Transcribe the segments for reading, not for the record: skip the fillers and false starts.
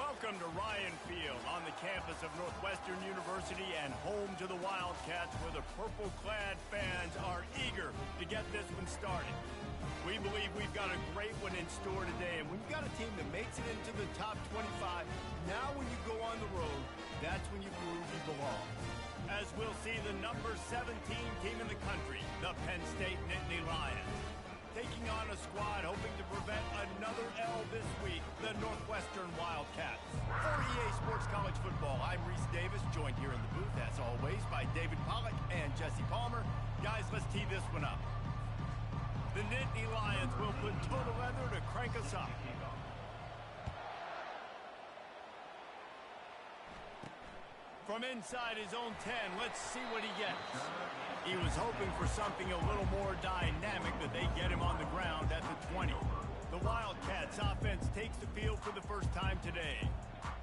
Welcome to Ryan Field on the campus of Northwestern University and home to the Wildcats, where the purple-clad fans are eager to get this one started. We believe we've got a great one in store today, and when you've got a team that makes it into the top 25, now when you go on the road, that's when you prove you belong. As we'll see the number 17 team in the country, the Penn State Nittany Lions, taking on a squad hoping to prevent another L this week, the Northwestern Wildcats. For EA Sports College Football, I'm Reese Davis, joined here in the booth, as always, by David Pollack and Jesse Palmer. Guys, let's tee this one up. The Nittany Lions will put total leather to crank us up. From inside his own 10, let's see what he gets. He was hoping for something a little more dynamic, but they get him on the ground at the 20. The Wildcats offense takes the field for the first time today.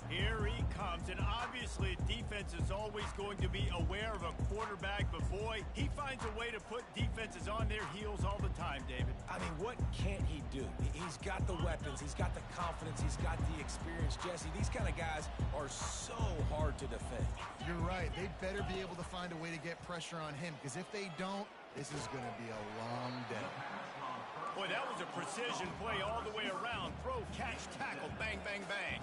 Here he comes, and obviously defense is always going to be aware of a quarterback, but boy, he finds a way to put defenses on their heels all the time, David. I mean, what can't he do? He's got the weapons, he's got the confidence, he's got the experience. Jesse, these kind of guys are so hard to defend. You're right. They better be able to find a way to get pressure on him, because if they don't, this is going to be a long day. Boy, that was a precision play all the way around. Throw, catch, tackle, bang, bang, bang.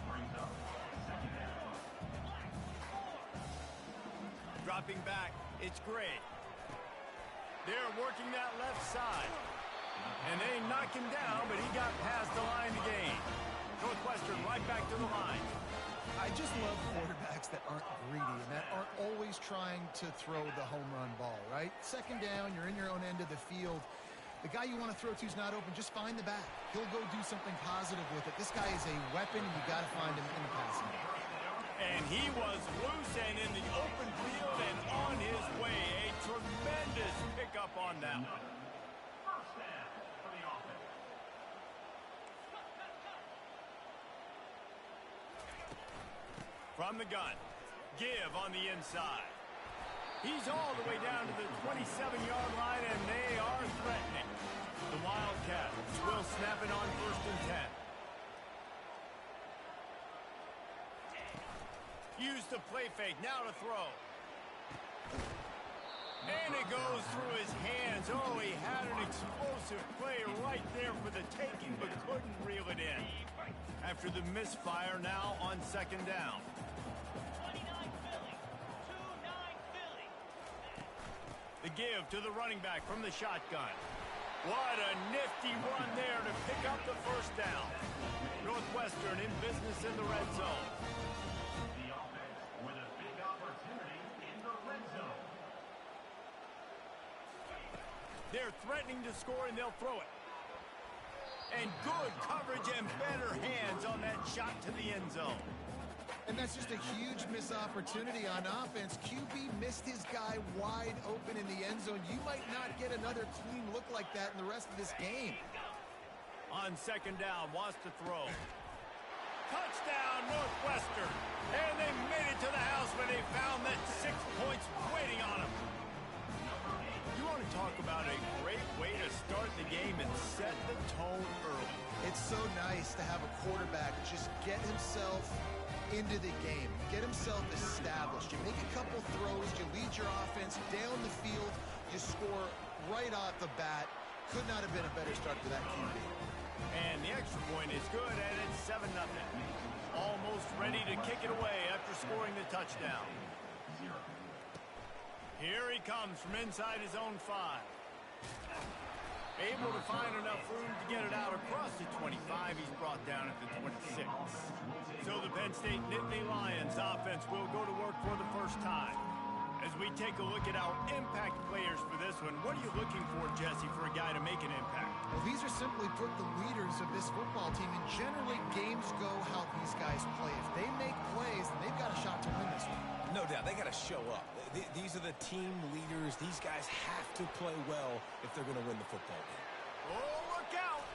Dropping back, it's Gray. They're working that left side. And they knock him down, but he got past the line to gain. Northwestern right back to the line. I just love quarterbacks that aren't greedy and that aren't always trying to throw the home run ball, right? Second down, you're in your own end of the field. The guy you want to throw to is not open. Just find the back. He'll go do something positive with it. This guy is a weapon, and you got to find him in the passing game. And he was loose and in the open field and on his way. A tremendous pickup on that one. First down for the offense. From the gun, give on the inside. He's all the way down to the 27-yard line, and they are threatening. The Wildcats will snap it on 1st and 10. Use the play fake, now to throw. And it goes through his hands. Oh, he had an explosive play right there for the taking, but couldn't reel it in. After the misfire, now on 2nd down. The give to the running back from the shotgun. What a nifty run there to pick up the 1st down. Northwestern in business in the red zone. The offense with a big opportunity in the red zone. They're threatening to score, and they'll throw it. And good coverage and better hands on that shot to the end zone. And that's just a huge missed opportunity on offense. QB missed his guy wide open in the end zone. You might not get another clean look like that in the rest of this game. On 2nd down, wants to throw. Touchdown, Northwestern. And they made it to the house when they found that 6 points waiting on them. You want to talk about a great way to start the game and set the tone early. It's so nice to have a quarterback just get himself into the game, get himself established. You make a couple throws, you lead your offense down the field, you score right off the bat. Could not have been a better start to that QB. And the extra point is good, and it's 7-0. Almost ready to kick it away after scoring the touchdown. Here he comes from inside his own 5. Able to find enough room to get it out across the 25. He's brought down at the 26. So the Penn State Nittany Lions offense will go to work for the first time. As we take a look at our impact players for this one, what are you looking for, Jesse, for a guy to make an impact? Well, these are simply put the leaders of this football team, and generally games go how these guys play. If they make plays, then they've got a shot to win this one. No doubt, they got to show up. These are the team leaders. These guys have to play well if they're going to win the football game. Oh, look out!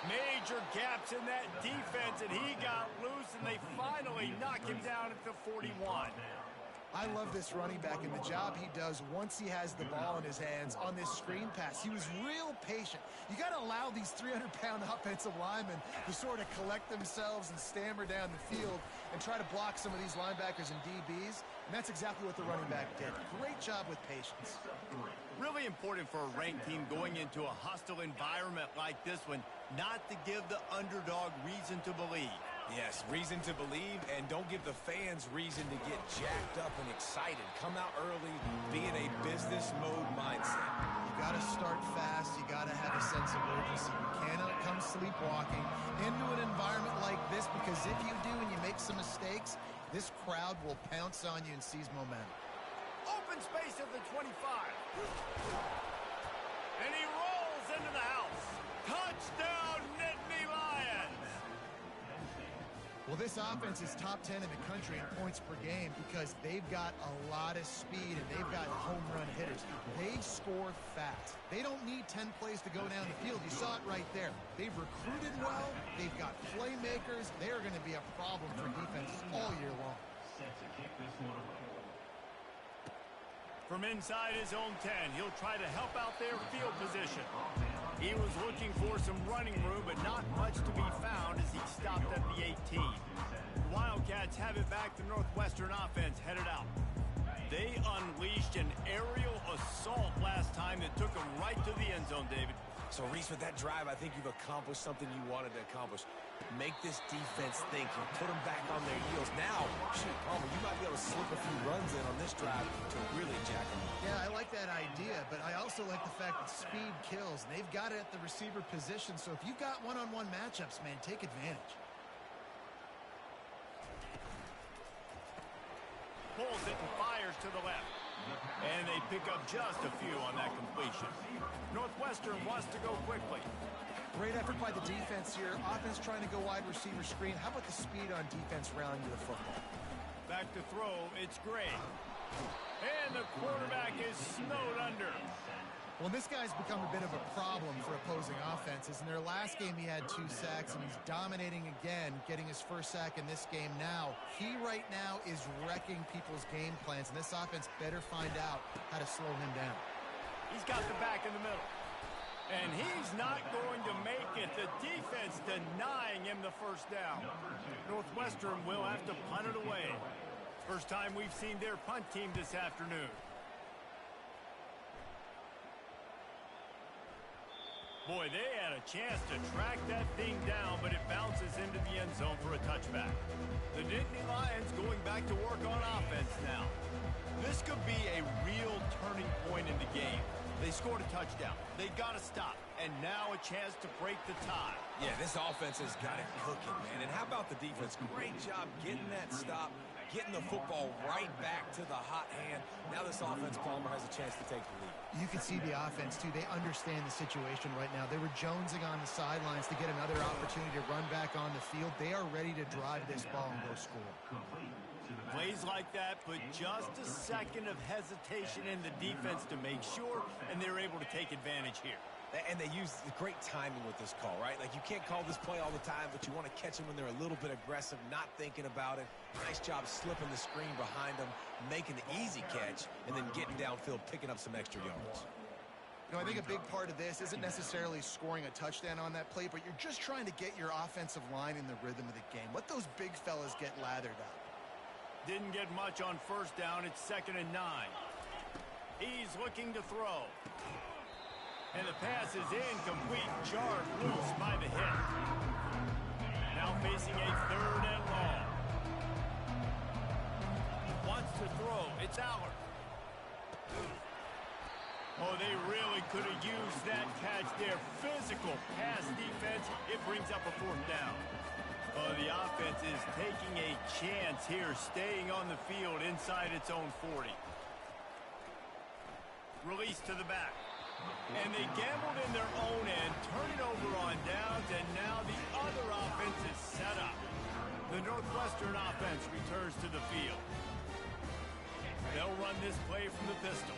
Major gaps in that defense, and he got loose, and they finally knock him down at the 41. I love this running back and the job he does once he has the ball in his hands on this screen pass. He was real patient. You got to allow these 300-pound offensive linemen to sort of collect themselves and stammer down the field and try to block some of these linebackers and DBs, and that's exactly what the running back did. Great job with patience. Really important for a ranked team going into a hostile environment like this one, not to give the underdog reason to believe. Yes, reason to believe, and don't give the fans reason to get jacked up and excited. Come out early, be in a business mode mindset. You got to start fast. You got to have a sense of urgency. You cannot come sleepwalking into an environment like this, because if you do and you make some mistakes, this crowd will pounce on you and seize momentum. Open space at the 25. And he rolls into the house. Touchdown, Nittany Lions! Well, this offense is top 10 in the country in points per game because they've got a lot of speed and they've got home run hitters. They score fast. They don't need 10 plays to go down the field. You saw it right there. They've recruited well. They've got playmakers. They're going to be a problem for defenses all year long. Set to kick this one away. From inside his own 10, he'll try to help out their field position. He was looking for some running room, but not much to be found as he stopped at the 18. The Wildcats have it back. The Northwestern offense headed out. They unleashed an aerial assault last time that took them right to the end zone, David. So, Reese, with that drive, I think you've accomplished something you wanted to accomplish. Make this defense think. You put them back on their heels. Now, shoot, Palmer, you might be able to slip a few runs in on this drive to really jack them up. Yeah, I like that idea, but I also like the fact that speed kills. They've got it at the receiver position, so if you've got one-on-one matchups, man, take advantage. Pulls it and fires to the left. And they pick up just a few on that completion. Northwestern wants to go quickly. Great effort by the defense here. Offense trying to go wide receiver screen. How about the speed on defense rounding the football? Back to throw, it's Gray. And the quarterback is snowed under. Well, this guy's become a bit of a problem for opposing offenses. In their last game, he had 2 sacks, and he's dominating again, getting his first sack in this game now. He right now is wrecking people's game plans, and this offense better find out how to slow him down. He's got the back in the middle. And he's not going to make it. The defense denying him the first down. Northwestern will have to punt it away. First time we've seen their punt team this afternoon. Boy, they had a chance to track that thing down, but it bounces into the end zone for a touchback. The Nittany Lions going back to work on offense now. This could be a real turning point in the game. They scored a touchdown. They got to stop. And now a chance to break the tie. Yeah, this offense has got it cooking, man. And how about the defense? Great job getting that stop, getting the football right back to the hot hand. Now this offense, Palmer, has a chance to take the lead. You can see the offense, too. They understand the situation right now. They were jonesing on the sidelines to get another opportunity to run back on the field. They are ready to drive this ball and go score. Plays like that put just a second of hesitation in the defense to make sure, and they're able to take advantage here. And they use the great timing with this call, right? Like, you can't call this play all the time, but you want to catch them when they're a little bit aggressive, not thinking about it. Nice job slipping the screen behind them, making the easy catch, and then getting downfield, picking up some extra yards. You know, I think a big part of this isn't necessarily scoring a touchdown on that play, but you're just trying to get your offensive line in the rhythm of the game. Let those big fellas get lathered up. Didn't get much on first down. It's 2nd and 9. He's looking to throw. And the pass is incomplete. Jarred loose by the hit. Now facing a 3rd and long. Wants to throw. It's Allard. Oh, they really could have used that catch there. Physical pass defense. It brings up a 4th down. Oh, the offense is taking a chance here, staying on the field inside its own 40. Release to the back. And they gambled in their own end, turn it over on downs, and now the other offense is set up. The Northwestern offense returns to the field. They'll run this play from the pistol.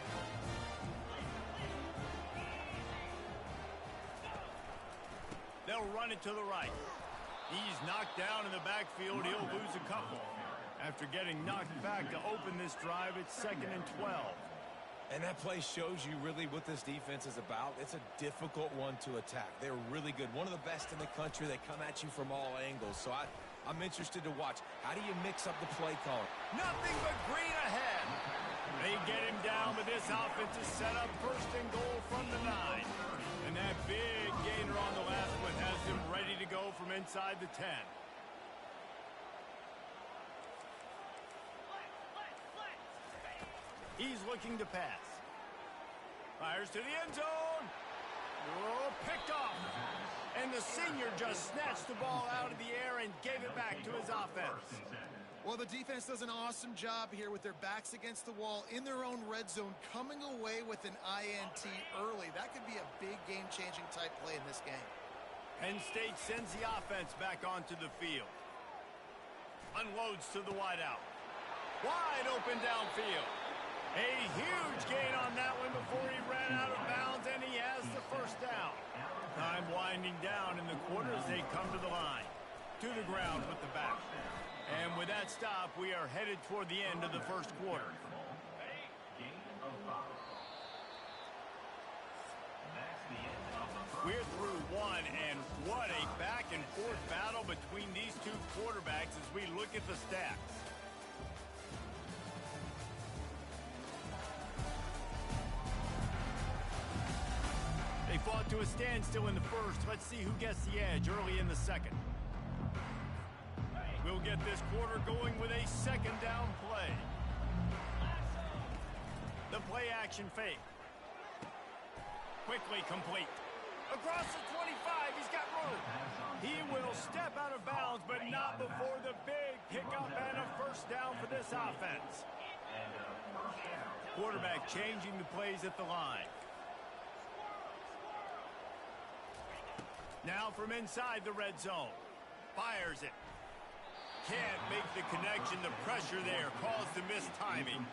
They'll run it to the right. He's knocked down in the backfield. He'll lose a couple. After getting knocked back to open this drive, it's 2nd and 12. And that play shows you really what this defense is about. It's a difficult one to attack. They're really good. One of the best in the country. They come at you from all angles. So I'm interested to watch. How do you mix up the play call? Nothing but green ahead. They get him down, but this offense is set up 1st and goal from the 9. And that big gainer on the last one has him ready to go from inside the 10. He's looking to pass. Fires to the end zone. Oh, picked off. And the senior just snatched the ball out of the air and gave it back to his offense. Well, the defense does an awesome job here with their backs against the wall in their own red zone, coming away with an INT early. That could be a big game-changing type play in this game. Penn State sends the offense back onto the field. Unloads to the wideout. Wide open downfield. A huge gain on that one before he ran out of bounds, and he has the 1st down. Time winding down in the quarter as they come to the line. To the ground with the back. And with that stop, we are headed toward the end of the 1st quarter. We're through one, and what a back-and-forth battle between these two quarterbacks as we look at the stats. They fought to a standstill in the 1st. Let's see who gets the edge early in the 2nd. We'll get this quarter going with a 2nd down play. The play action fake. Quickly complete. Across the 25, he's got room. He will step out of bounds, but not before the big pickup and a 1st down for this offense. Quarterback changing the plays at the line. Now from inside the red zone. Fires it. Can't make the connection. The pressure there caused the missed timing.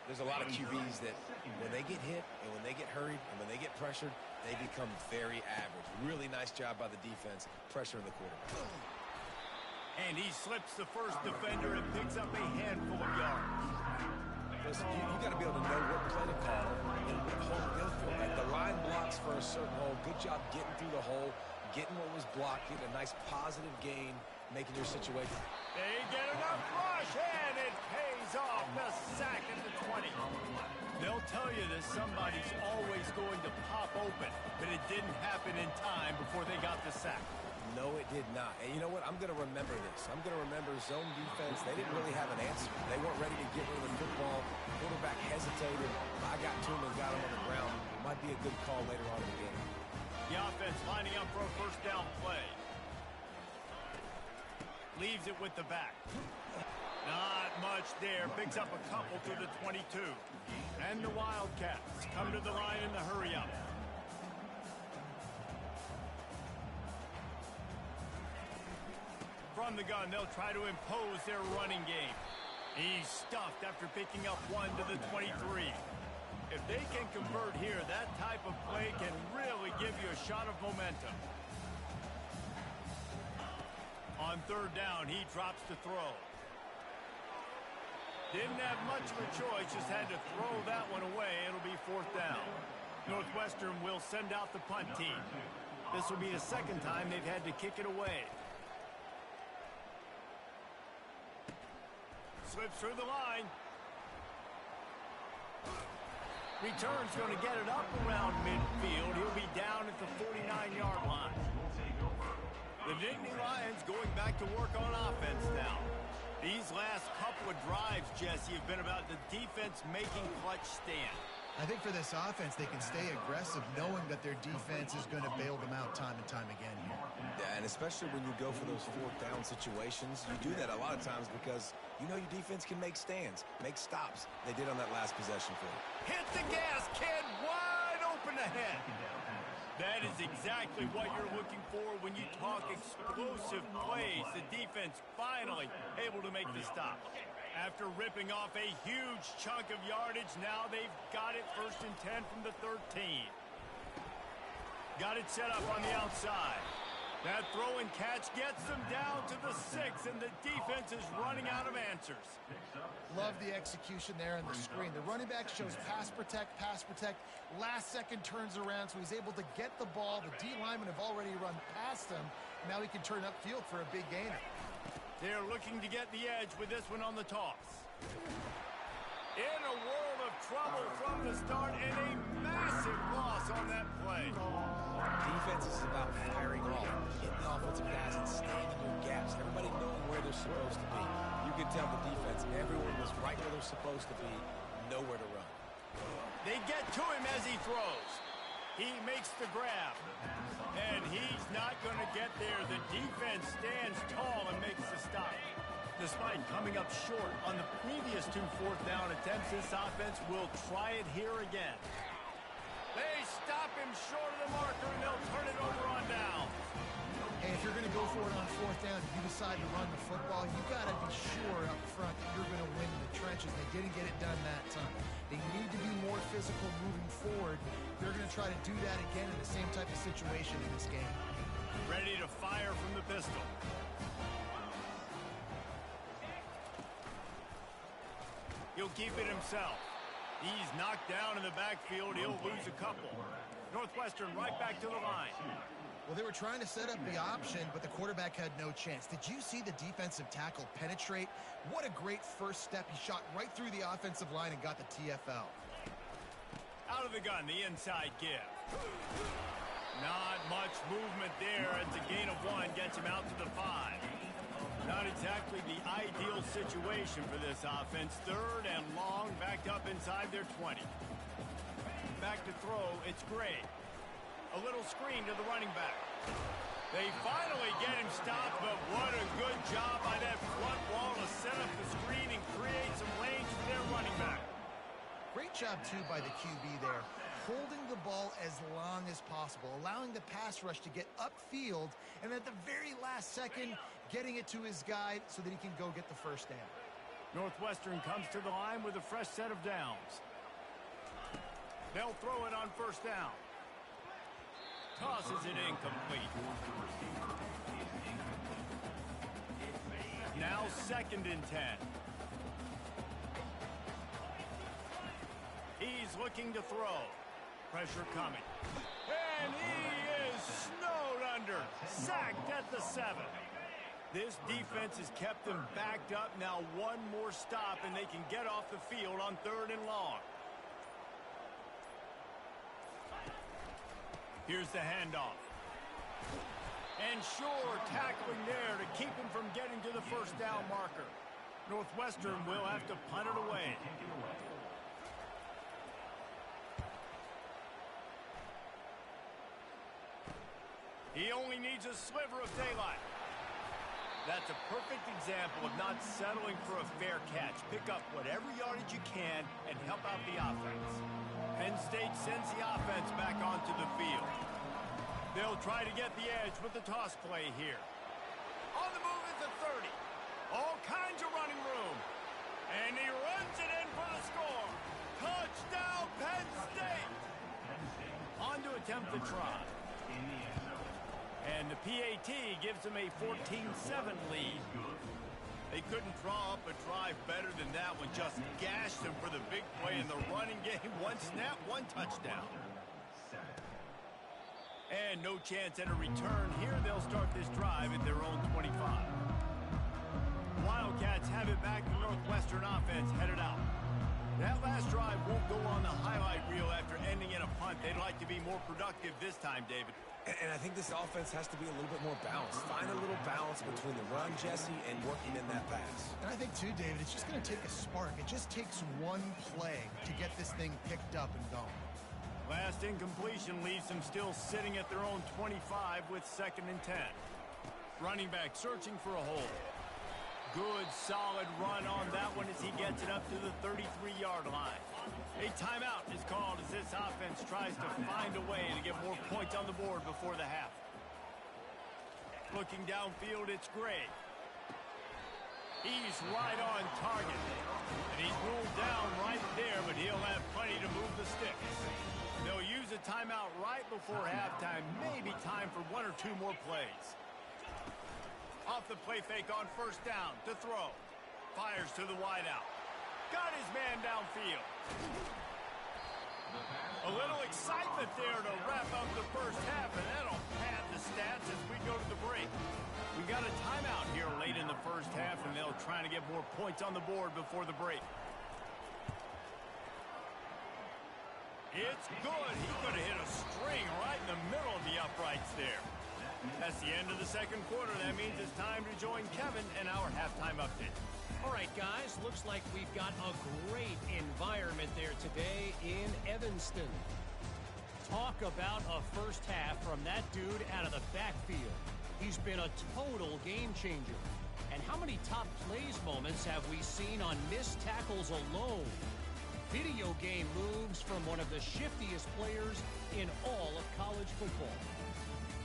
There's a lot of QBs that when they get hit and when they get hurried and when they get pressured, they become very average. Really nice job by the defense pressuring the quarterback. And he slips the 1st defender and picks up a handful of yards. Listen, you got to be able to know what play to call and what hole to go through. Right? The line blocks for a certain hole. Good job getting through the hole, getting what was blocked, getting a nice positive gain, making your situation. They get enough rush, and it pays off. The sack at the 20. They'll tell you that somebody's always going to pop open, but it didn't happen in time before they got the sack. No, it did not. And you know what? I'm going to remember this. I'm going to remember zone defense. They didn't really have an answer. They weren't ready to get rid of the football. Quarterback hesitated. I got to him and got him on the ground. Might be a good call later on in the game. The offense lining up for a 1st down play. Leaves it with the back. Not much there. Picks up a couple to the 22. And the Wildcats come to the line in the hurry-up. From the gun, they'll try to impose their running game. He's stuffed after picking up 1 to the 23. If they can convert here, that type of play can really give you a shot of momentum. On 3rd down, he drops to throw. Didn't have much of a choice, just had to throw that one away. It'll be 4th down. Northwestern will send out the punt team. This will be the 2nd time they've had to kick it away. Slips through the line. Return's going to get it up around midfield. He'll be down at the 49-yard line. The Nittany Lions going back to work on offense now. These last couple of drives, Jesse, have been about the defense making clutch stand. I think for this offense, they can stay aggressive knowing that their defense is going to bail them out time and time again here. Yeah, and especially when you go for those 4th down situations, you do that a lot of times because you know your defense can make stands, make stops. They did on that last possession for you. Hit the gas, kid. Wide open ahead. That is exactly what you're looking for when you talk explosive plays. The defense finally able to make the stop. After ripping off a huge chunk of yardage, now they've got it 1st and 10 from the 13. Got it set up on the outside. That throw and catch gets them down to the 6, and the defense is running out of answers. Love the execution there on the screen. The running back shows pass protect, last second turns around, so he's able to get the ball. The D linemen have already run past him. Now he can turn upfield for a big gainer. They're looking to get the edge with this one on the toss. In a world of trouble from the start, and a massive loss on that play. Defense is about firing off, hitting the offensive guys and staying in your gaps. Everybody knowing where they're supposed to be. You can tell the defense, everyone was right where they're supposed to be, nowhere to run. They get to him as he throws. He makes the grab, and he's not going to get there. The defense stands tall and makes the stop. Despite coming up short on the previous 2 fourth-down attempts, this offense will try it here again. They stop him short of the marker, and they'll turn it over on down. Hey, if you're going to go for it on 4th down, if you decide to run the football, you got to be sure up front that you're going to win in the trenches. They didn't get it done that time. They need to be more physical moving forward. They're going to try to do that again in the same type of situation in this game. Ready to fire from the pistol. He'll keep it himself. He's knocked down in the backfield. He'll lose a couple. Northwestern right back to the line. Well, they were trying to set up the option, but the quarterback had no chance. Did you see the defensive tackle penetrate? What a great first step. He shot right through the offensive line and got the TFL. Out of the gun, the inside give. Not much movement there. It's a gain of 1, gets him out to the 5. Not exactly the ideal situation for this offense. 3rd and long, backed up inside their 20. Back to throw, it's Gray. A little screen to the running back. They finally get him stopped, but what a good job by that front wall to set up the screen and create some lanes for their running back. Great job, too, by the QB there. Holding the ball as long as possible, allowing the pass rush to get upfield, and at the very last second, getting it to his guy so that he can go get the first down. Northwestern comes to the line with a fresh set of downs. They'll throw it on 1st down. Tosses it incomplete. Now 2nd and 10. He's looking to throw. Pressure coming. And he is snowed under. Sacked at the 7. This defense has kept them backed up. Now 1 more stop, and they can get off the field on 3rd and long. Here's the handoff. And sure, tackling there to keep him from getting to the 1st down marker. Northwestern will have to punt it away. He only needs a sliver of daylight. That's a perfect example of not settling for a fair catch. Pick up whatever yardage you can and help out the offense. Penn State sends the offense back onto the field. They'll try to get the edge with the toss play here. On the move is the 30. All kinds of running room. And he runs it in for the score. Touchdown, Penn State! On to attempt the try. And the PAT gives them a 14-7 lead. They couldn't draw up a drive better than that one. Just gashed them for the big play in the running game. 1 snap, 1 touchdown. And no chance at a return here. They'll start this drive at their own 25. Wildcats have it back. The Northwestern offense headed out. That last drive won't go on the highlight reel after ending in a punt. They'd like to be more productive this time, David. And I think this offense has to be a little bit more balanced. Find a little balance between the run, Jesse, and working in that pass. And I think, too, David, it's just going to take a spark. It just takes 1 play to get this thing picked up and going. Last incompletion leaves them still sitting at their own 25 with 2nd and 10. Running back searching for a hole. Good, solid run on that one as he gets it up to the 33-yard line. A timeout is called as this offense tries to find a way to get more points on the board before the half. Looking downfield, it's Gray. He's right on target. And he's ruled down right there, but he'll have plenty to move the sticks. They'll use a timeout right before halftime. Maybe time for one or two more plays. Off the play fake on first down to throw. Fires to the wideout. Got his man downfield. A little excitement there to wrap up the first half, and that'll pad the stats as we go to the break. We got a timeout here late in the first half, and they'll try to get more points on the board before the break. It's good. He could have hit a string right in the middle of the uprights there. That's the end of the second quarter. That means it's time to join Kevin and our halftime update. All right, guys, looks like we've got a great environment there today in Evanston. Talk about a first half from that dude out of the backfield. He's been a total game changer. And how many top plays moments have we seen on missed tackles alone? Video game moves from one of the shiftiest players in all of college football.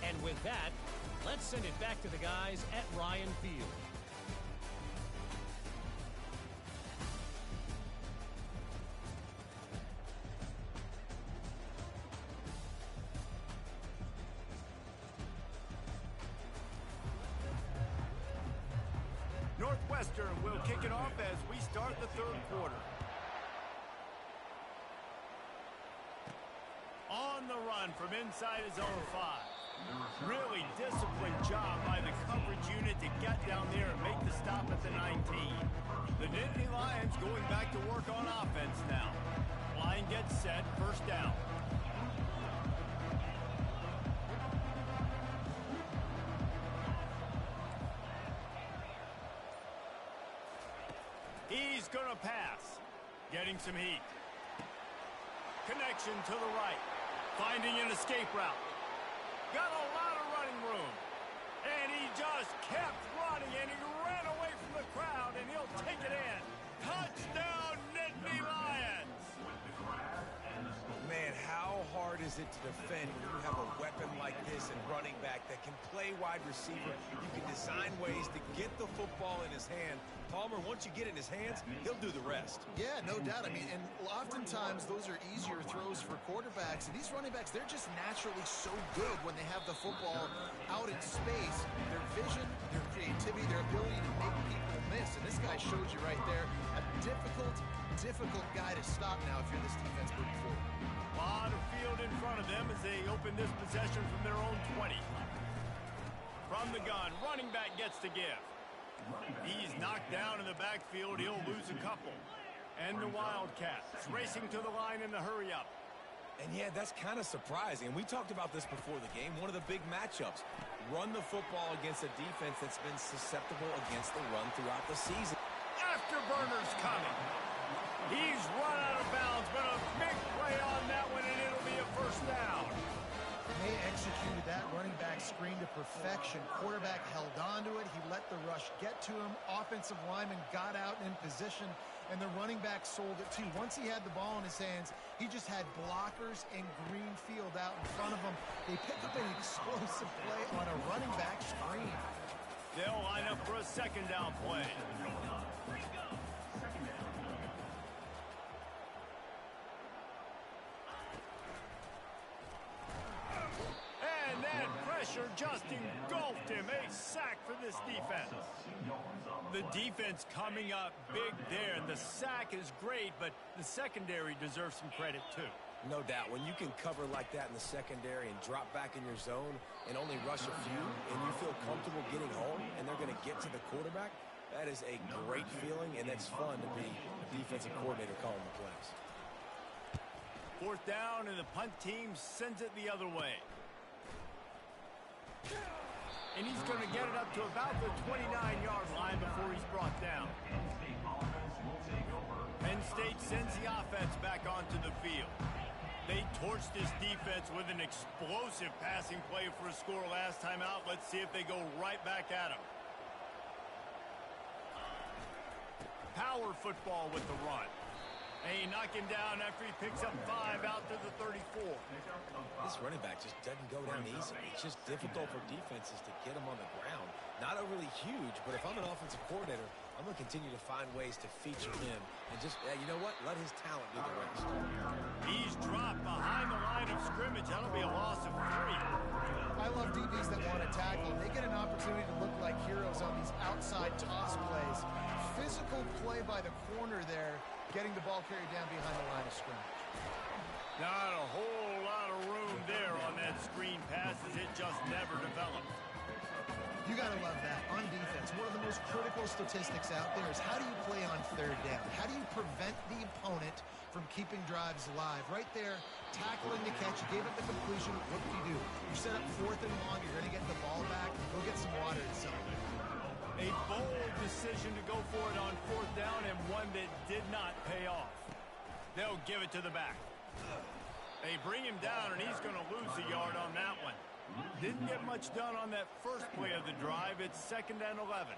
And with that, let's send it back to the guys at Ryan Field. Northwestern will kick it off as we start the third quarter. On the run from inside his own 5. Really disciplined job by the coverage unit to get down there and make the stop at the 19. The Nittany Lions going back to work on offense now. Line gets set, first down. He's going to pass. Getting some heat. Connection to the right. Finding an escape route. Got a lot of running room. And he just kept running, and he ran away from the crowd, and he'll take it in. Touchdown, Nittany Lions! Man, how hard is it to defend when you have a weapon like this and running back that can play wide receiver? You can design ways to get the football in his hand. Palmer, once you get it in his hands, he'll do the rest. Yeah, no doubt. I mean, and oftentimes those are easier throws for quarterbacks. And these running backs, they're just naturally so good when they have the football out in space. Their vision, their creativity, their ability to make people miss. And this guy showed you right there a difficult guy to stop now if you're this defense moving forward. A lot of field in front of them as they open this possession from their own 20. From the gun, running back gets to give. He's knocked down in the backfield. He'll lose a couple. And the Wildcats racing to the line in the hurry-up. And, yeah, that's kind of surprising. And we talked about this before the game. One of the big matchups. Run the football against a defense that's been susceptible against the run throughout the season. Afterburner's coming. He's run out of bounds, but a big play on that one, and it'll be a first down. They executed that running back screen to perfection. Quarterback held on to it. He let the rush get to him. Offensive lineman got out in position, and the running back sold it too. Once he had the ball in his hands, he just had blockers and green field out in front of him. They pick up an explosive play on a running back screen. They'll line up for a second down play. And that pressure just engulfed him. A sack for this defense. The defense coming up big there, and the sack is great, but the secondary deserves some credit too. No doubt. When you can cover like that in the secondary and drop back in your zone and only rush a few, and you feel comfortable getting home, and they're going to get to the quarterback, that is a great feeling, and it's fun to be a defensive coordinator calling the plays. Fourth down, and the punt team sends it the other way. And he's going to get it up to about the 29-yard line before he's brought down. Penn State sends the offense back onto the field. They torched this defense with an explosive passing play for a score last time out. Let's see if they go right back at him. Power football with the run. And he knock him down after he picks up 5 out to the 34. This running back just doesn't go down easy. It's just difficult for defenses to get him on the ground. Not overly huge, but if I'm an offensive coordinator, I'm going to continue to find ways to feature him and just, you know what, let his talent do the rest. He's dropped behind the line of scrimmage. That'll be a loss of 3. I love DBs that want to tackle. They get an opportunity to look like heroes on these outside toss plays. Physical play by the corner there, getting the ball carried down behind the line of scrimmage. Not a whole lot of room there on that screen pass as it just never developed. You got to love that. On defense, one of the most critical statistics out there is how do you play on third down? How do you prevent the opponent from keeping drives alive? Right there, tackling the catch. You gave up the completion. What do? You set up 4th and long. You're going to get the ball back. Go get some water and something. A bold decision to go for it on 4th down and one that did not pay off. They'll give it to the back. They bring him down, and he's going to lose a yard on that one. Didn't get much done on that first play of the drive. It's 2nd and 11.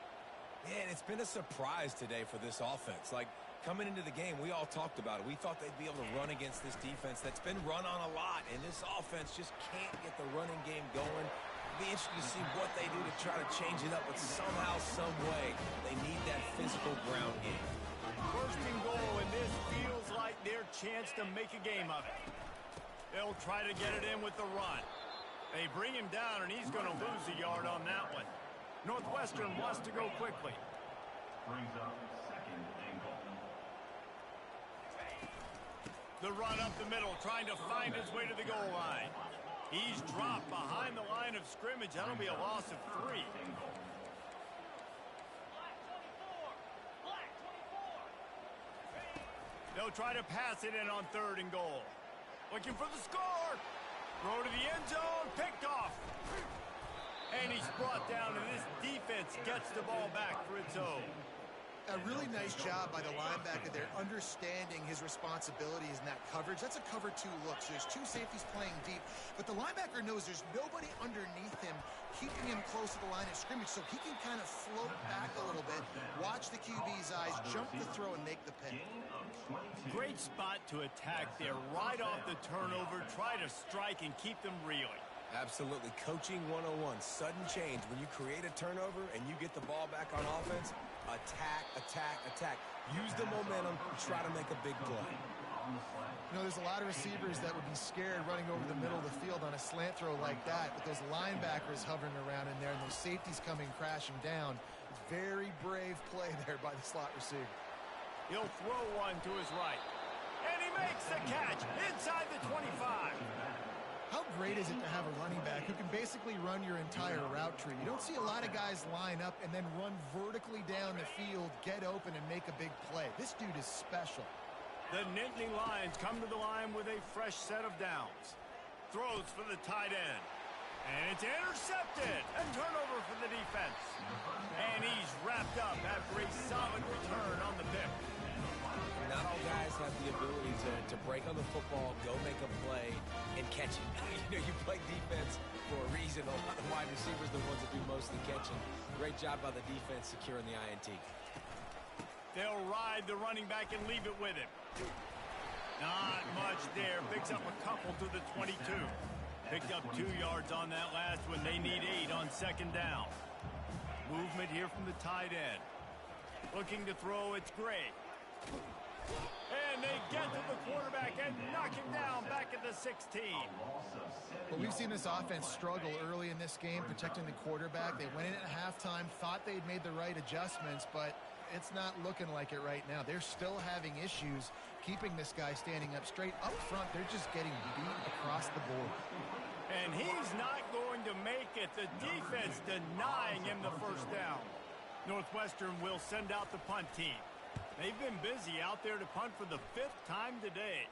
Man, it's been a surprise today for this offense. Like, coming into the game, we all talked about it. We thought they'd be able to run against this defense that's been run on a lot, and this offense just can't get the running game going. It'll be interesting to see what they do to try to change it up, but somehow, some way, they need that physical ground game. 1st and goal, and this feels like their chance to make a game of it. They'll try to get it in with the run. They bring him down, and he's going to lose a yard on that one. Northwestern wants to go quickly. Brings up 2nd and goal. The run up the middle, trying to find his way to the goal line. He's dropped behind the line of scrimmage. That'll be a loss of 3. They'll try to pass it in on 3rd and goal. Looking for the score. Throw to the end zone, picked off. And he's brought down, and this defense gets the ball back for its own. A really nice job by the linebacker there, understanding his responsibilities in that coverage. That's a cover 2 look, so there's 2 safeties playing deep. But the linebacker knows there's nobody underneath him, keeping him close to the line of scrimmage, so he can kind of float back a little bit, watch the QB's eyes, jump the throw, and make the pick. Great spot to attack there, right off the turnover, try to strike and keep them reeling. Absolutely. Coaching 101, sudden change. When you create a turnover and you get the ball back on offense, attack, attack, attack. Use the momentum, try to make a big play. You know, there's a lot of receivers that would be scared running over the middle of the field on a slant throw like that, with those linebackers hovering around in there and those safeties coming crashing down. It's very brave play there by the slot receiver. He'll throw one to his right. And he makes the catch inside the 25. How great is it to have a running back who can basically run your entire route tree? You don't see a lot of guys line up and then run vertically down the field, get open, and make a big play. This dude is special. The Nittany Lions come to the line with a fresh set of downs. Throws for the tight end. And it's intercepted. And turnover for the defense. And he's wrapped up after a solid return on the pick. Not all guys have the ability to break on the football, go make a play, and catch it. You know, you play defense for a reason. A lot of wide receivers are the ones that do most of the catching. Great job by the defense securing the INT. They'll ride the running back and leave it with him. Not much there. Picks up a couple to the 22. Picked up 2 yards on that last one. They need 8 on 2nd down. Movement here from the tight end. Looking to throw, it's Gray. And they get to the quarterback and knock him down back at the 16. Well, we've seen this offense struggle early in this game, protecting the quarterback. They went in at halftime, thought they'd made the right adjustments, but it's not looking like it right now. They're still having issues keeping this guy standing up straight. Up front, they're just getting beat across the board. And he's not going to make it. The defense denying him the first down. Northwestern will send out the punt team. They've been busy out there to punt for the 5th time today.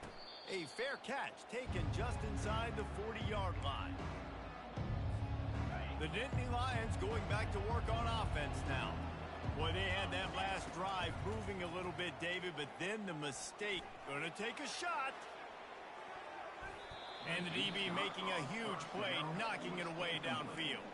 A fair catch taken just inside the 40-yard line. The Nittany Lions going back to work on offense now. Boy, they had that last drive moving a little bit, David, but then the mistake. Going to take a shot. And the DB making a huge play, knocking it away downfield.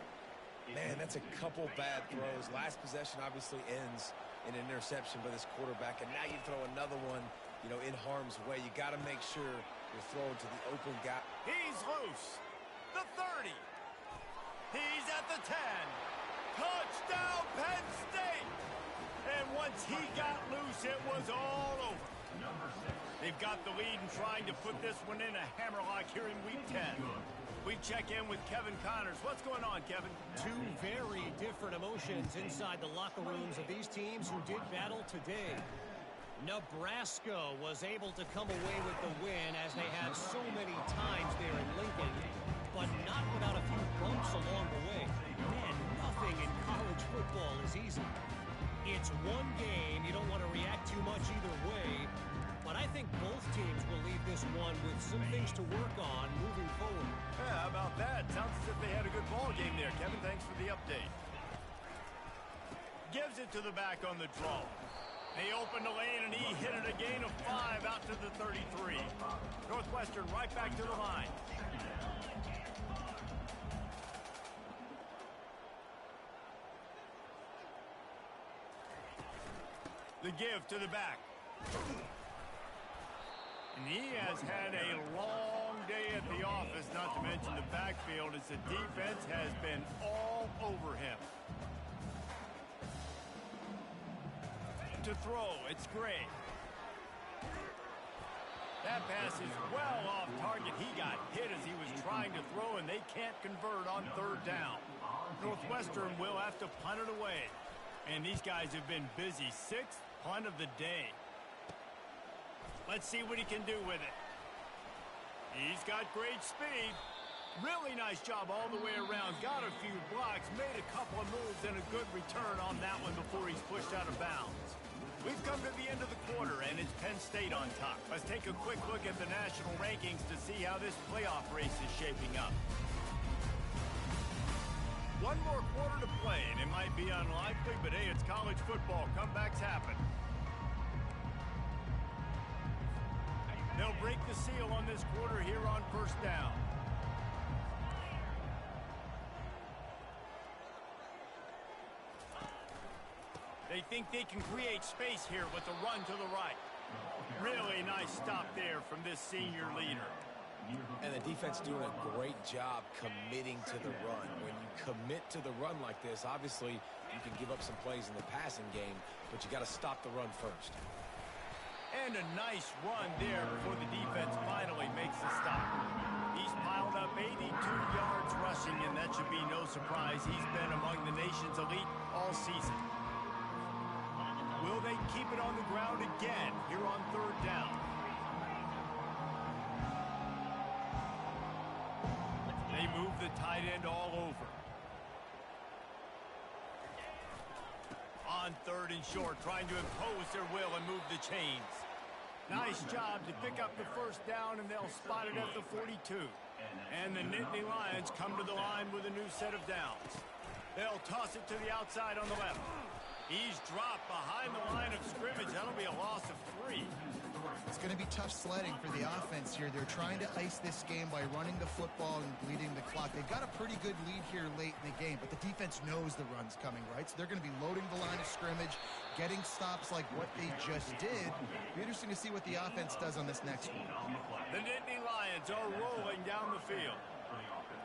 Man, that's a couple bad throws. Last possession obviously ends in an interception by this quarterback, and now you throw another one, you know, in harm's way. You got to make sure you're throwing to the open guy. He's loose. The 30. He's at the 10. Touchdown, Penn State. And once he got loose, it was all over. They've got the lead and trying to put this one in a hammerlock here in Week 10. We check in with Kevin Connors. What's going on, Kevin? Two very different emotions inside the locker rooms of these teams who did battle today. Nebraska was able to come away with the win as they had so many times there in Lincoln, but not without a few bumps along the way. Man, nothing in college football is easy. It's one game. You don't want to react too much either way, but I think both teams will leave this one with some things to work on moving forward. Yeah, how about that? Sounds as if they had a good ball game there. Kevin, thanks for the update. Gives it to the back on the draw. They opened the lane, and he hit it a gain of 5 out to the 33. Northwestern right back to the line. The give to the back. And he has had a long day at the office, not to mention the backfield, as the defense has been all over him. To throw, it's Gray. That pass is well off target. He got hit as he was trying to throw, and they can't convert on third down. Northwestern will have to punt it away. And these guys have been busy. 6th punt of the day. Let's see what he can do with it. He's got great speed. Really nice job all the way around. Got a few blocks, made a couple of moves, and a good return on that one before he's pushed out of bounds. We've come to the end of the quarter, and it's Penn State on top. Let's take a quick look at the national rankings to see how this playoff race is shaping up. One more quarter to play, and it might be unlikely, but hey, it's college football. Comebacks happen. They'll break the seal on this quarter here on first down. They think they can create space here with the run to the right. Really nice stop there from this senior leader. And the defense doing a great job committing to the run. When you commit to the run like this, obviously you can give up some plays in the passing game, but you got to stop the run first. And a nice run there before the defense finally makes the stop. He's piled up 82 yards rushing, and that should be no surprise. He's been among the nation's elite all season. Will they keep it on the ground again here on third down? They move the tight end all over. On third and short, trying to impose their will and move the chains. Nice job to pick up the first down, and they'll spot it at the 42. And the Nittany Lions come to the line with a new set of downs. They'll toss it to the outside on the left. He's dropped behind the line of scrimmage. That'll be a loss of 3. It's going to be tough sledding for the offense here. They're trying to ice this game by running the football and bleeding the clock. They've got a pretty good lead here late in the game, but the defense knows the run's coming, right? So they're going to be loading the line of scrimmage, getting stops like what they just did. It'll be interesting to see what the offense does on this next one. The Nittany Lions are rolling down the field.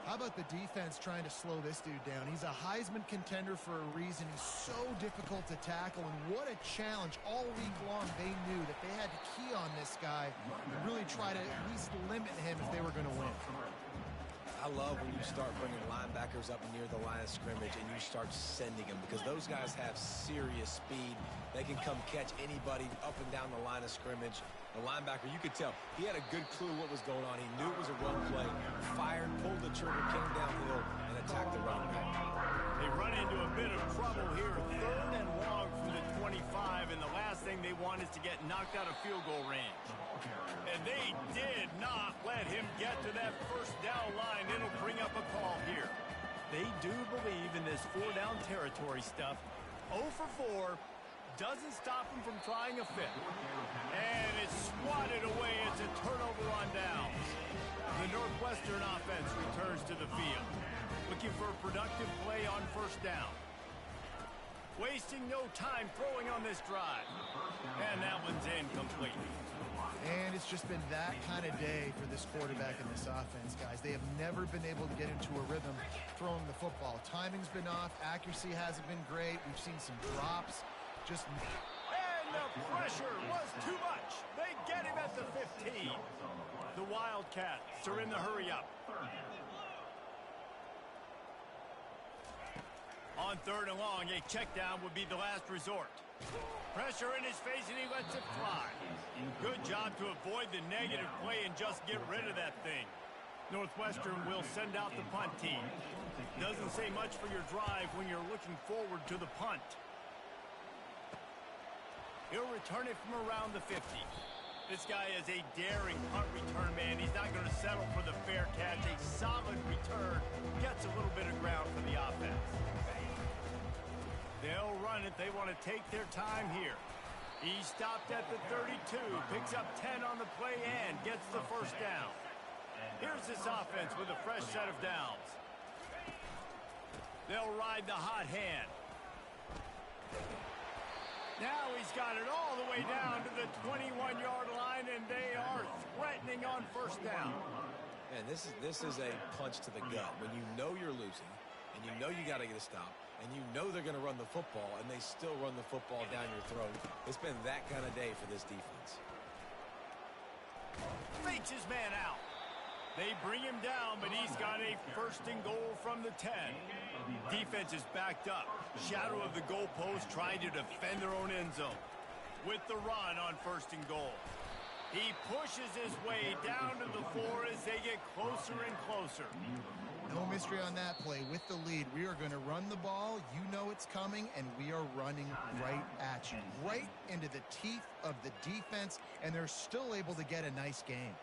How about the defense trying to slow this dude down? He's a Heisman contender for a reason. He's so difficult to tackle, and what a challenge. All week long, they knew that they had to key on this guy and really try to at least limit him if they were going to win. I love when you start bringing linebackers up near the line of scrimmage and you start sending them, because those guys have serious speed. They can come catch anybody up and down the line of scrimmage. The linebacker, you could tell, he had a good clue what was going on. He knew it was a run play, fired, pulled the trigger, came downhill, and attacked the running back. They run into a bit of trouble here. 3rd and long from the 25, and the last thing they want is to get knocked out of field goal range. And they did not let him get to that first down line. It'll bring up a call here. They do believe in this 4-down territory stuff. 0 for 4. Doesn't stop him from trying a 5th. And it's swatted away. It's a turnover on downs. The Northwestern offense returns to the field, looking for a productive play on first down. Wasting no time throwing on this drive. And that one's incomplete. And it's just been that kind of day for this quarterback and this offense, guys. They have never been able to get into a rhythm throwing the football. Timing's been off. Accuracy hasn't been great. We've seen some drops. just... And the pressure was too much. They get him at the 15. The Wildcats are in the hurry-up. On 3rd and long, a check down would be the last resort. Pressure in his face, and he lets it fly. Good job to avoid the negative play and just get rid of that thing. Northwestern will send out the punt team. Doesn't say much for your drive when you're looking forward to the punt. He'll return it from around the 50. This guy is a daring punt return man. He's not going to settle for the fair catch. A solid return gets a little bit of ground for the offense. They'll run it. They want to take their time here. He stopped at the 32, picks up 10 on the play and gets the first down. Here's this offense with a fresh set of downs. They'll ride the hot hand. Now he's got it all the way down to the 21-yard line, and they are threatening on first down. Man, this is a punch to the gut. When you know you're losing, and you know you got to get a stop, and you know they're going to run the football, and they still run the football down your throat. It's been that kind of day for this defense. Fakes his man out. They bring him down, but he's got a 1st and goal from the 10. Defense is backed up. Shadow of the goalpost trying to defend their own end zone. With the run on 1st and goal. He pushes his way down to the 4 as they get closer and closer. No mystery on that play. With the lead, we are going to run the ball. You know it's coming, and we are running right at you. Right into the teeth of the defense, and they're still able to get a nice game.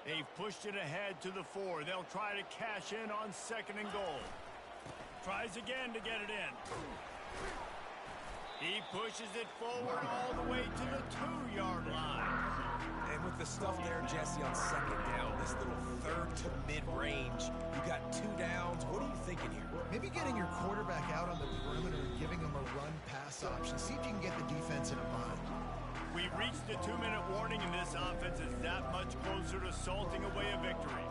They've pushed it ahead to the 4. They'll try to cash in on 2nd and goal. Tries again to get it in. He pushes it forward all the way to the 2-yard line. And with the stuff there, Jesse, on 2nd down, this little 3rd to mid-range, you got 2 downs. What are you thinking here? Maybe getting your quarterback out on the perimeter and giving him a run-pass option. See if you can get the defense in a bind. We've reached the 2-minute warning, and this offense is that much closer to salting away a victory.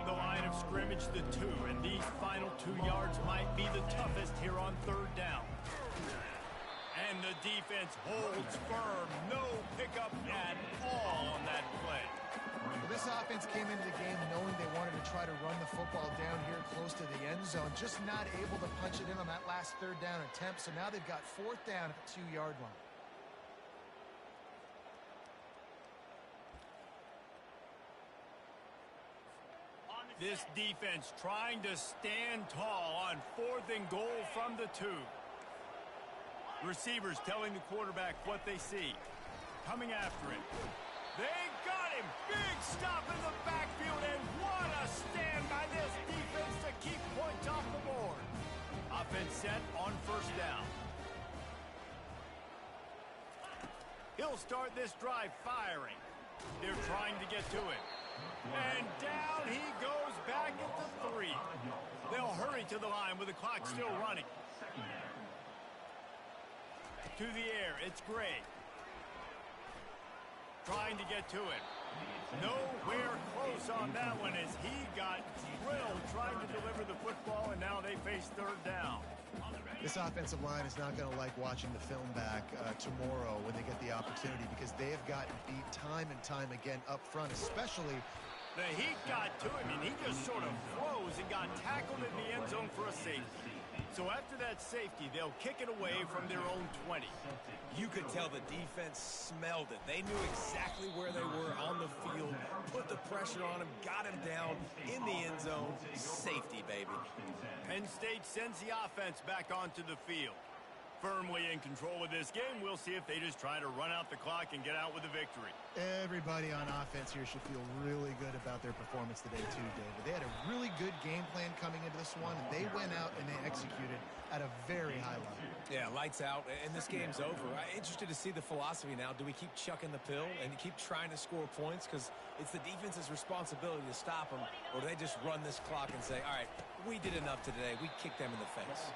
The line of scrimmage, the 2, and these final 2 yards might be the toughest here on 3rd down. And the defense holds firm. No pickup at all on that play. Well, this offense came into the game knowing they wanted to try to run the football down here close to the end zone. Just not able to punch it in on that last 3rd down attempt. So now they've got 4th down at the 2-yard line. This defense trying to stand tall on 4th and goal from the 2. Receivers telling the quarterback what they see. Coming after him. They got him. Big stop in the backfield, and what a stand by this defense to keep points off the board. Offense set on 1st down. He'll start this drive firing. They're trying to get to it. And down he goes back at the 3. They'll hurry to the line with the clock still running. To the air, it's Gray. Trying to get to it. Nowhere close on that one as he got drilled trying to deliver the football, and now they face 3rd down. This offensive line is not going to like watching the film back tomorrow when they get the opportunity, because they have gotten beat time and time again up front, especially... The heat got to him, and he just sort of froze and got tackled in the end zone for a safety. So after that safety, they'll kick it away from their own 20. You could tell the defense smelled it. They knew exactly where they were on the field, put the pressure on him, got him down in the end zone. Safety, baby. Penn State sends the offense back onto the field. Firmly in control of this game. We'll see if they just try to run out the clock and get out with a victory. Everybody on offense here should feel really good about their performance today too, David. They had a really good game plan coming into this one, and they went out and they executed at a very high level. Yeah, lights out, and this game's over. I'm interested to see the philosophy now. Do we keep chucking the pill and keep trying to score points? Because it's the defense's responsibility to stop them, or do they just run this clock and say, all right, we did enough today. We kicked them in the face.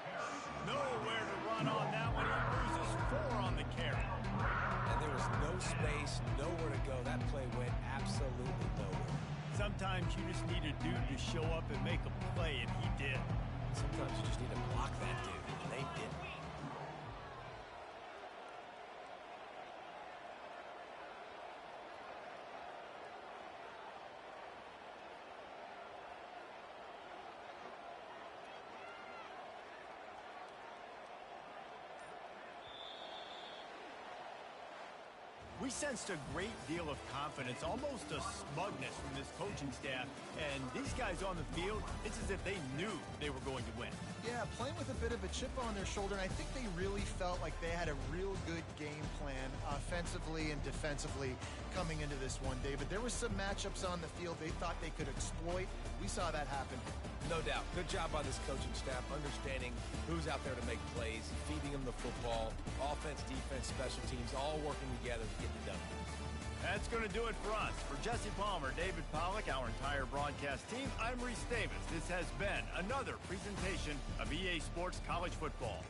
Nowhere to run on that one. He loses 4 on the carry. And there was no space, nowhere to go. That play went absolutely nowhere. Sometimes you just need a dude to show up and make a play, and he did. Sometimes you just need to block that dude, and they didn't. We sensed a great deal of confidence, almost a smugness from this coaching staff. And these guys on the field, it's as if they knew they were going to win. Yeah, playing with a bit of a chip on their shoulder, and I think they really felt like they had a real good game plan offensively and defensively coming into this one, David. There were some matchups on the field they thought they could exploit. We saw that happen. No doubt. Good job by this coaching staff, understanding who's out there to make plays, feeding them the football, offense, defense, special teams, all working together to get it done. That's going to do it for us. For Jesse Palmer, David Pollack, our entire broadcast team, I'm Reese Davis. This has been another presentation of EA Sports College Football.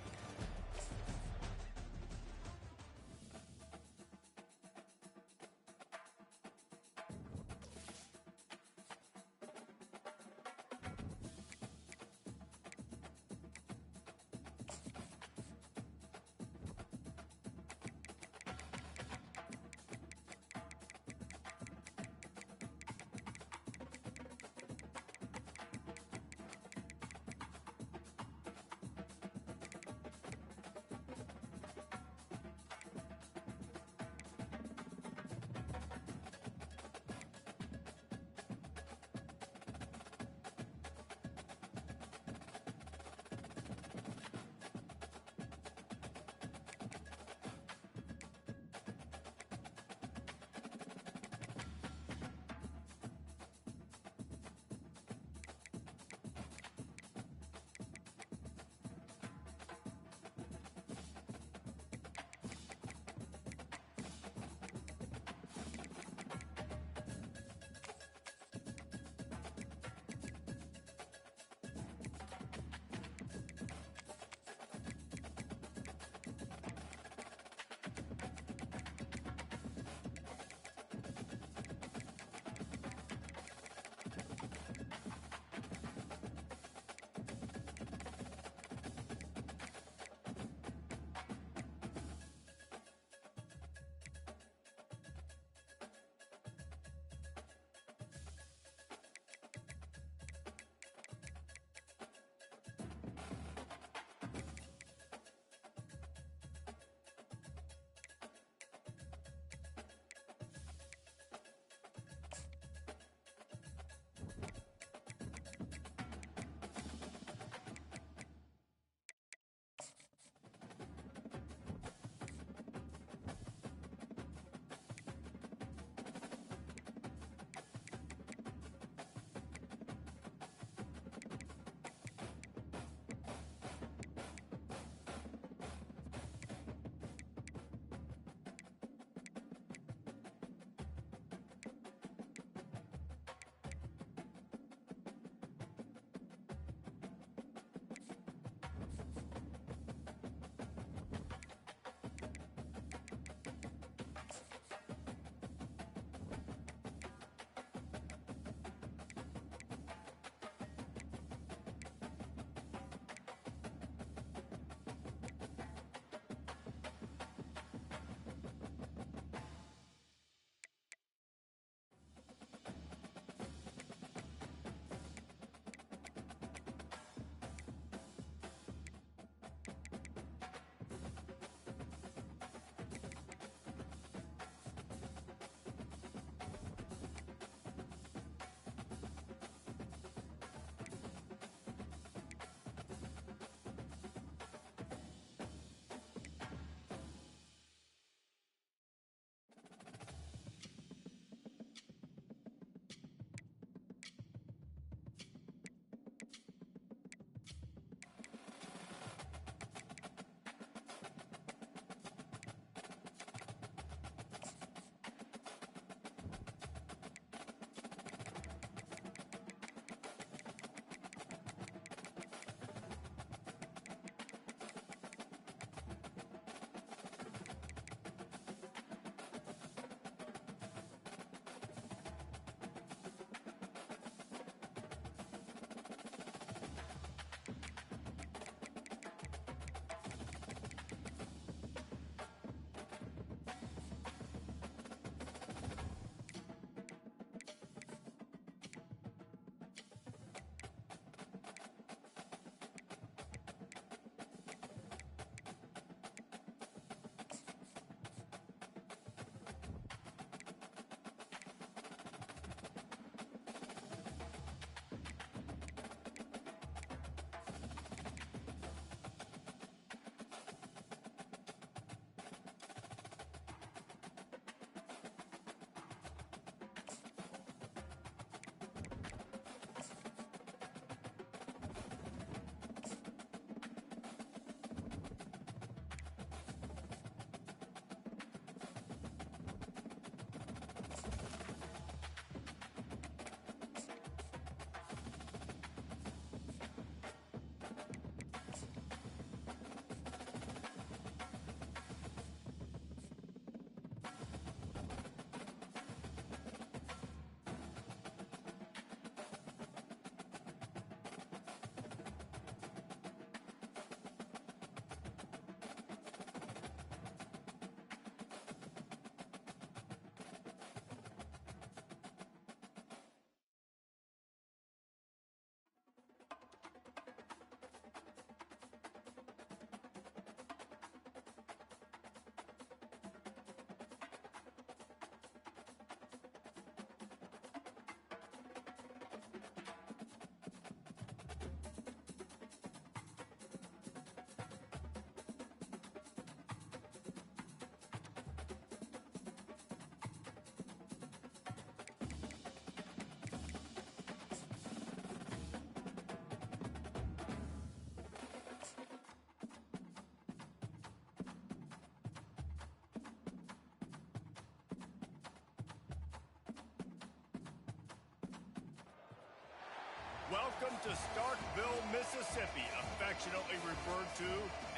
Welcome to Starkville, Mississippi, affectionately referred to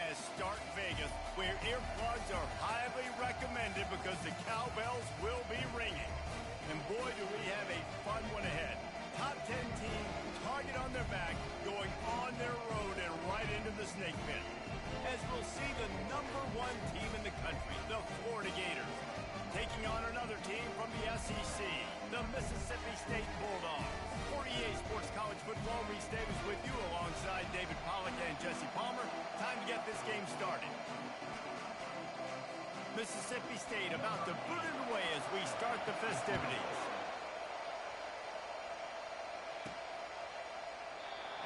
as Stark Vegas, where earplugs are highly recommended because the cowbells will be ringing. And boy, do we have a fun one ahead. Top 10 team, target on their back, going on their road and right into the snake pit. As we'll see the #1 team in the country, the Florida Gators, taking on another team from the SEC, the Mississippi State Bulldogs. For EA Sports College Football, Reese Davis with you alongside David Pollack and Jesse Palmer. Time to get this game started. Mississippi State about to boot it away as we start the festivities.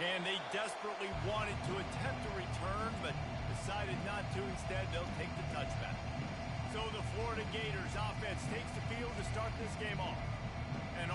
And they desperately wanted to attempt a return, but decided not to. Instead, they'll take the touchback. So the Florida Gators offense takes the field to start this game off. And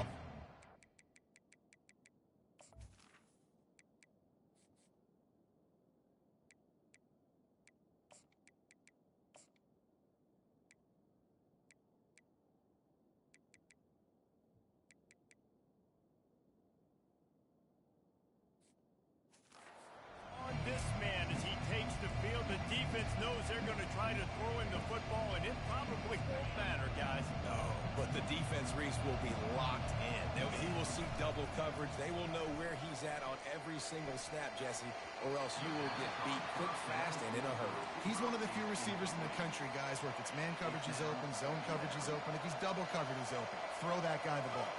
this man, as he takes the field, the defense knows they're going to try to throw him the football, and it probably won't matter, guys. No, but the defense, Reese, will be locked in. He will see double coverage. They will know where he's at on every single snap, Jesse, or else you will get beat quick, fast, and in a hurry. He's one of the few receivers in the country, guys, where if it's man coverage, he's open, zone coverage, he's open. If he's double covered, he's open. Throw that guy the ball.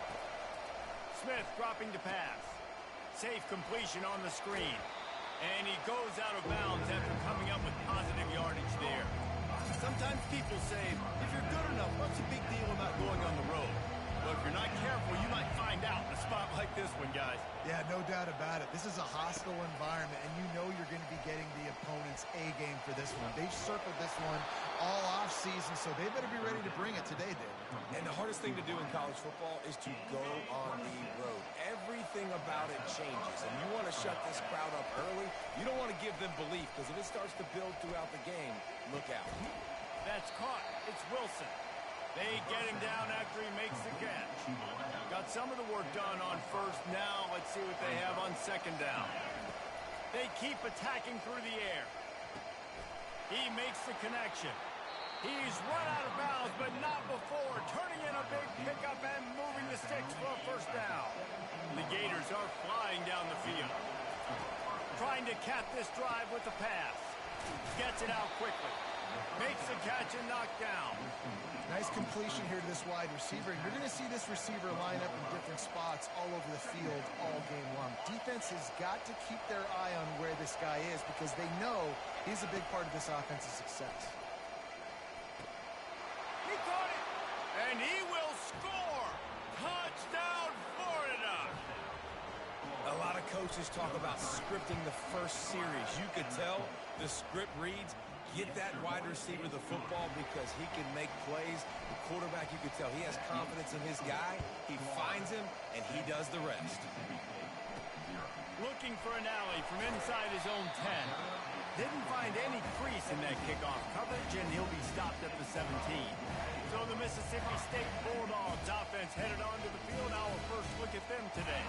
Smith dropping to pass. Safe completion on the screen. And he goes out of bounds after coming up with positive yardage there. Sometimes people say, if you're good enough, what's the big deal about going on the road? Well, if you're not careful, you might find out in a spot like this one, guys. Yeah, no doubt about it. This is a hostile environment, and you know you're going to be getting the opponent's A-game for this one. They've circled this one all off-season, so they better be ready to bring it today, David. And the hardest thing to do in college football is to go on the road. Everything about it changes, and you want to shut this crowd up early. You don't want to give them belief, because if it starts to build throughout the game, look out. That's caught. It's Wilson. They get him down after he makes the catch. Got some of the work done on first. Now let's see what they have on second down. They keep attacking through the air. He makes the connection. He's run out of bounds, but not before. Turning in a big pickup and moving the sticks for a first down. The Gators are flying down the field. Trying to cap this drive with the pass. Gets it out quickly. Makes the catch and knocked down. Nice completion here to this wide receiver. You're going to see this receiver line up in different spots all over the field all game long. Defense has got to keep their eye on where this guy is because they know he's a big part of this offense's success. He caught it, and he will score. Touchdown, Florida. A lot of coaches talk about scripting the first series. You could tell the script reads, get that wide receiver the football because he can make plays. The quarterback, you could tell he has confidence in his guy. He finds him, and he does the rest. Looking for an alley from inside his own 10. Didn't find any crease in that kickoff coverage, and he'll be stopped at the 17. So the Mississippi State Bulldogs offense headed onto the field. Our first look at them today.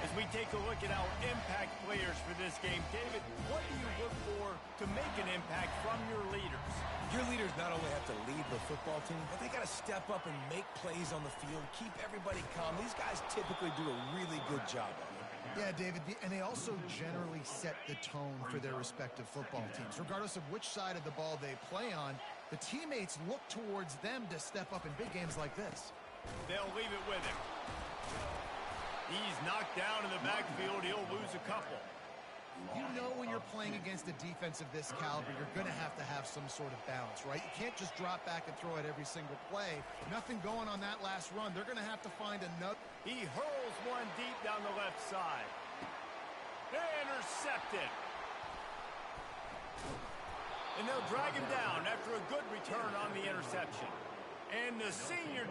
As we take a look at our impact players for this game, David, what do you look for to make an impact from your leaders? Your leaders not only have to lead the football team, but they got to step up and make plays on the field, keep everybody calm. These guys typically do a really good job of it. Yeah, David, and they also generally set the tone for their respective football teams. Regardless of which side of the ball they play on, the teammates look towards them to step up in big games like this. They'll leave it with him. He's knocked down in the backfield. He'll lose a couple. You know when you're playing against a defense of this caliber, you're going to have some sort of balance, right? You can't just drop back and throw it every single play. Nothing going on that last run. They're going to have to find another. He hurls one deep down the left side. Intercepted. And they'll drag him down after a good return on the interception. And the senior